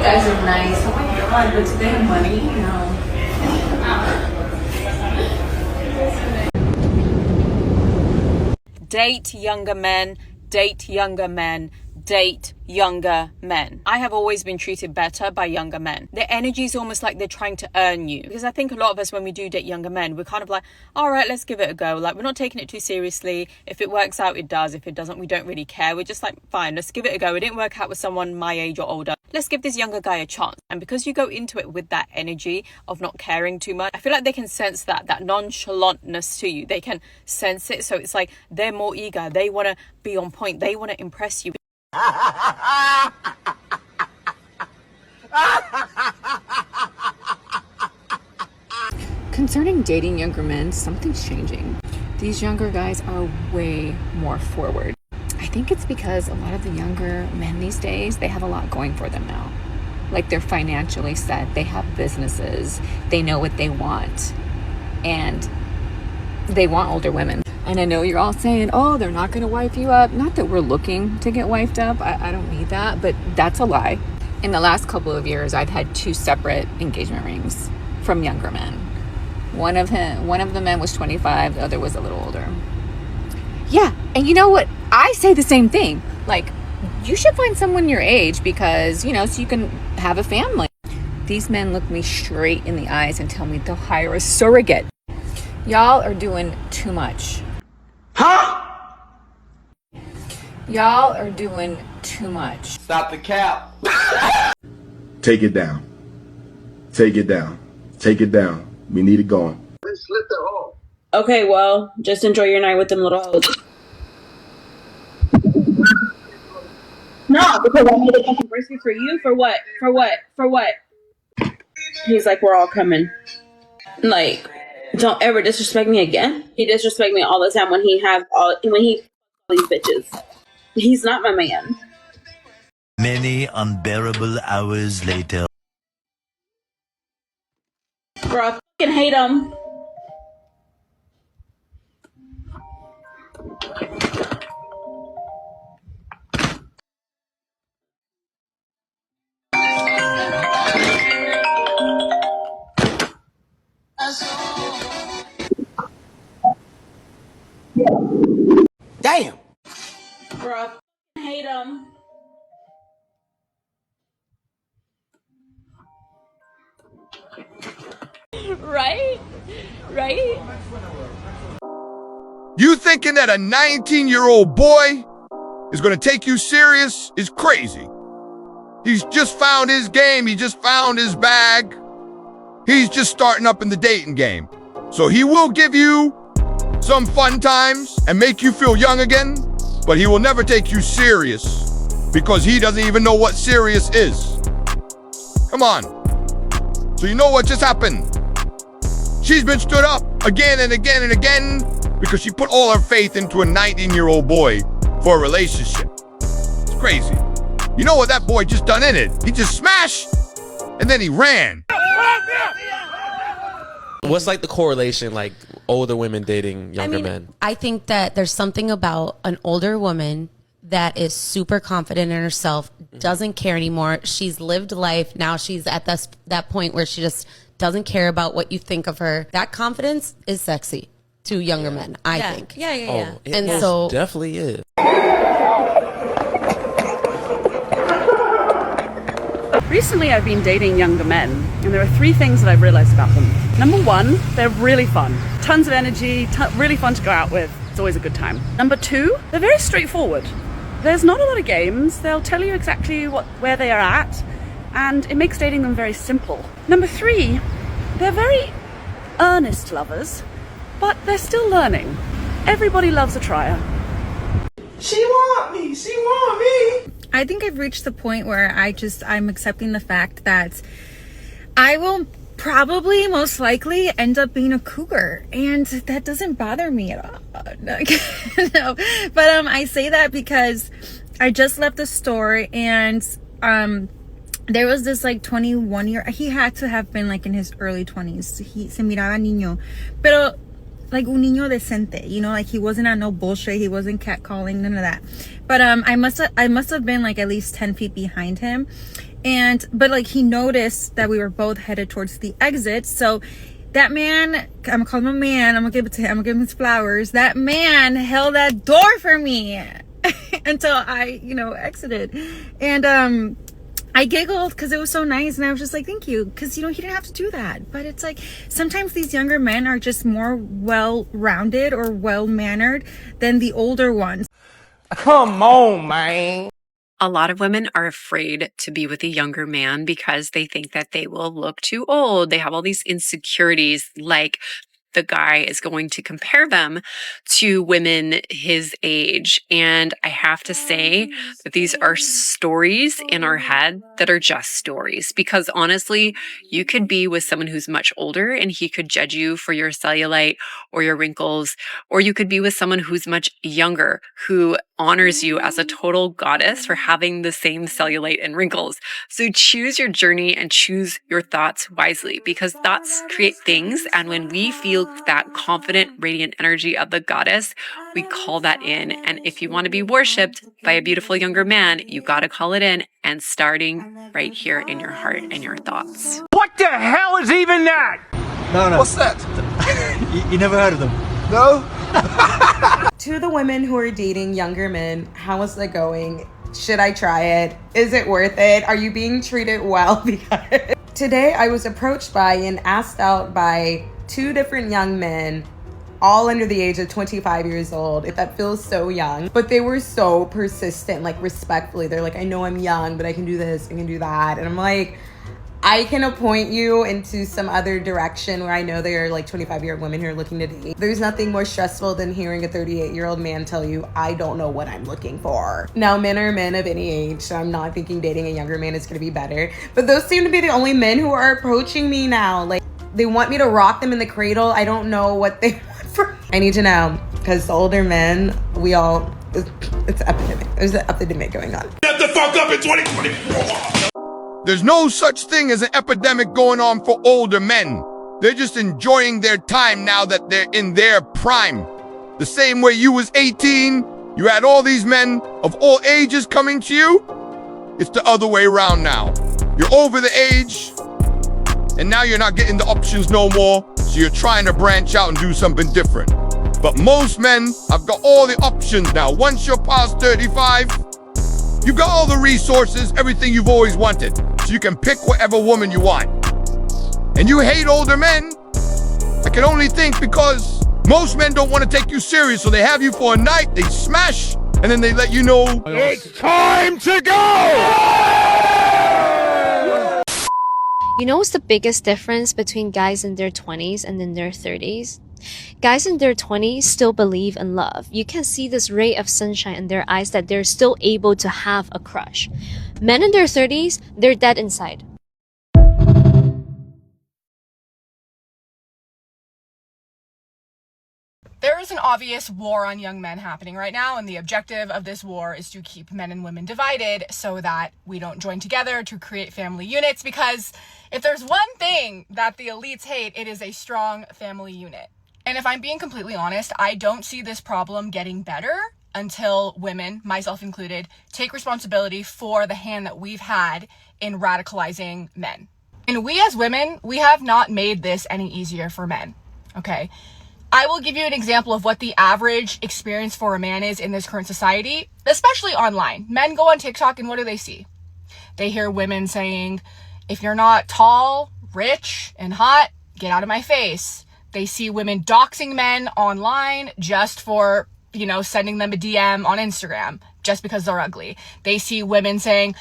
guys are nice. Oh my god, but do they have money? No. Date younger men, date younger men, date younger men. I have always been treated better by younger men. Their energy is almost like they're trying to earn you. Because I think a lot of us, when we do date younger men, we're kind of like, all right, let's give it a go. Like, we're not taking it too seriously. If it works out, it does. If it doesn't, we don't really care. We're just like, fine, let's give it a go. It didn't work out with someone my age or older. Let's give this younger guy a chance. And because you go into it with that energy of not caring too much, I feel like they can sense that nonchalantness to you. They can sense it. So it's like they're more eager. They want to be on point. They want to impress you. Concerning dating younger men, something's changing. These younger guys are way more forward. I think it's because a lot of the younger men these days, they have a lot going for them now. Like, they're financially set, they have businesses, they know what they want, and they want older women. And I know you're all saying, oh, they're not going to wife you up. Not that we're looking to get wifed up. I don't need that, but that's a lie. In the last couple of years, I've had 2 separate engagement rings from younger men. One of the men was 25, the other was a little older. Yeah, and you know what? I say the same thing. Like, you should find someone your age because, so you can have a family. These men look me straight in the eyes and tell me they'll hire a surrogate. Y'all are doing too much. Huh? Y'all are doing too much. Stop the cap. Take it down. Take it down. Take it down. We need it going. Okay, well, just enjoy your night with them little hoes. No, because I made a fucking bracelet for you. For what? For what? For what? He's like, we're all coming. Like, don't ever disrespect me again. He disrespect me all the time when he these bitches. He's not my man. Many unbearable hours later. Bro, I fucking hate him. Damn. Bro, I fucking hate him. Right? Right? You thinking that a 19-year-old boy is going to take you serious is crazy. He's just found his game. He just found his bag. He's just starting up in the dating game. So he will give you some fun times and make you feel young again, but he will never take you serious because he doesn't even know what serious is. Come on. So you know what just happened? She's been stood up again and again and again because she put all her faith into a 19-year-old boy for a relationship. It's crazy. You know what that boy just done in it? He just smashed and then he ran. What's like the correlation, like older women dating younger men? I think that there's something about an older woman that is super confident in herself, doesn't care anymore. She's lived life. Now she's at that point where she just doesn't care about what you think of her. That confidence is sexy to younger men, I think. Oh, it And most so definitely is. Recently, I've been dating younger men, and there are 3 things that I've realized about them. Number 1, they're really fun. Tons of energy, really fun to go out with. It's always a good time. Number 2, they're very straightforward. There's not a lot of games. They'll tell you exactly where they are at, and it makes dating them very simple. Number 3, they're very earnest lovers, but they're still learning. Everybody loves a trier. She want me. She want me. I think I've reached the point where I'm accepting the fact that I will probably most likely end up being a cougar, and that doesn't bother me at all. No. But I say that because I just left the store, and there was this like 21-year, he had to have been like in his early 20s. He se miraba niño, pero like un niño decente, like he wasn't on no bullshit, he wasn't catcalling, none of that. But I must have been like at least 10 feet behind him, but like he noticed that we were both headed towards the exit. So that man, I'm gonna call him a man, I'm gonna give him his flowers. That man held that door for me until I, exited. And I giggled because it was so nice, and I was just like, thank you, because he didn't have to do that. But it's like sometimes these younger men are just more well-rounded or well-mannered than the older ones. Come on, man. A lot of women are afraid to be with a younger man because they think that they will look too old. They have all these insecurities, like the guy is going to compare them to women his age. And I have to say that these are stories in our head that are just stories, because honestly, you could be with someone who's much older and he could judge you for your cellulite or your wrinkles, or you could be with someone who's much younger who honors you as a total goddess for having the same cellulite and wrinkles. So choose your journey and choose your thoughts wisely, because thoughts create things. And when we feel that confident, radiant energy of the goddess, we call that in. And if you want to be worshipped by a beautiful younger man, you got to call it in, and starting right here in your heart and your thoughts. What the hell is even that? No. What's that? You never heard of them? No? To the women who are dating younger men, how is that going? Should I try it? Is it worth it? Are you being treated well? Because today I was approached by and asked out by 2 different young men, all under the age of 25 years old. If that feels so young, but they were so persistent, like respectfully. They're like, I know I'm young, but I can do this, I can do that. And I'm like, I can appoint you into some other direction where I know there are like 25-year-old women who are looking to date. There's nothing more stressful than hearing a 38-year-old man tell you, I don't know what I'm looking for. Now, men are men of any age, so I'm not thinking dating a younger man is going to be better. But those seem to be the only men who are approaching me now. Like, they want me to rock them in the cradle. I don't know what they want from. I need to know, because the older men, it's epidemic. There's an epidemic going on. Shut the fuck up in 2024. There's no such thing as an epidemic going on for older men. They're just enjoying their time now that they're in their prime. The same way you was 18, you had all these men of all ages coming to you. It's the other way around now. You're over the age, and now you're not getting the options no more, so you're trying to branch out and do something different. But most men have got all the options now. Once you're past 35, you got all the resources, everything you've always wanted. So you can pick whatever woman you want. And you hate older men, I can only think because most men don't want to take you serious, so they have you for a night, they smash, and then they let you know it's time to go! You know what's the biggest difference between guys in their 20s and in their 30s? Guys in their 20s still believe in love. You can see this ray of sunshine in their eyes that they're still able to have a crush. Men in their 30s, they're dead inside. There is an obvious war on young men happening right now, and the objective of this war is to keep men and women divided so that we don't join together to create family units, because if there's one thing that the elites hate, it is a strong family unit. And if I'm being completely honest, I don't see this problem getting better until women, myself included, take responsibility for the hand that we've had in radicalizing men. And we as women, we have not made this any easier for men, okay? I will give you an example of what the average experience for a man is in this current society, especially online. Men go on TikTok and what do they see? They hear women saying, if you're not tall, rich, and hot, get out of my face. They see women doxing men online just for, sending them a DM on Instagram just because they're ugly. They see women saying,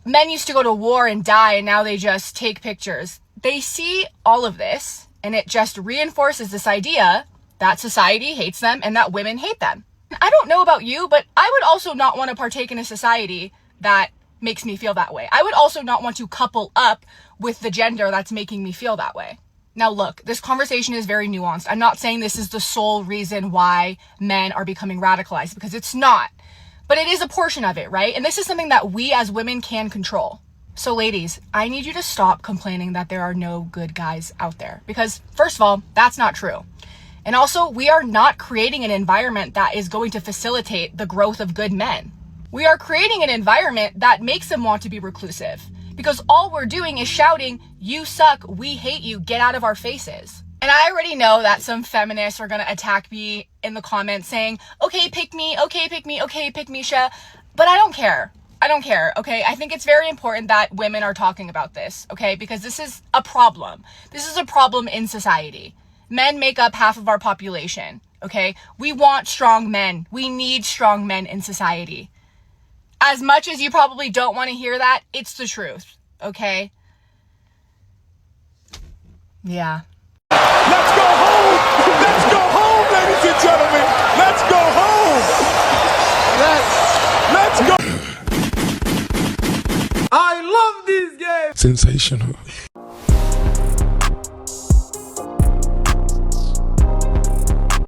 men used to go to war and die and now they just take pictures. They see all of this and it just reinforces this idea that society hates them and that women hate them. I don't know about you, but I would also not want to partake in a society that makes me feel that way. I would also not want to couple up with the gender that's making me feel that way. Now look, this conversation is very nuanced. I'm not saying this is the sole reason why men are becoming radicalized, because it's not. But it is a portion of it, right? And this is something that we as women can control. So ladies, I need you to stop complaining that there are no good guys out there. Because first of all, that's not true. And also, we are not creating an environment that is going to facilitate the growth of good men. We are creating an environment that makes them want to be reclusive. because all we're doing is shouting, "You suck, we hate you, get out of our faces." And I already know that some feminists are going to attack me in the comments saying, okay, pick me, okay, pick me, okay, pick Misha. But I don't care. I don't care, okay? I think it's very important that women are talking about this, okay? Because this is a problem. This is a problem in society. Men make up half of our population, okay? We want strong men. We need strong men in society. As much as you probably don't want to hear that, it's the truth, okay? Yeah. Let's go home! Let's go home, ladies and gentlemen! Let's go home! Let's go! I love this game! Sensational.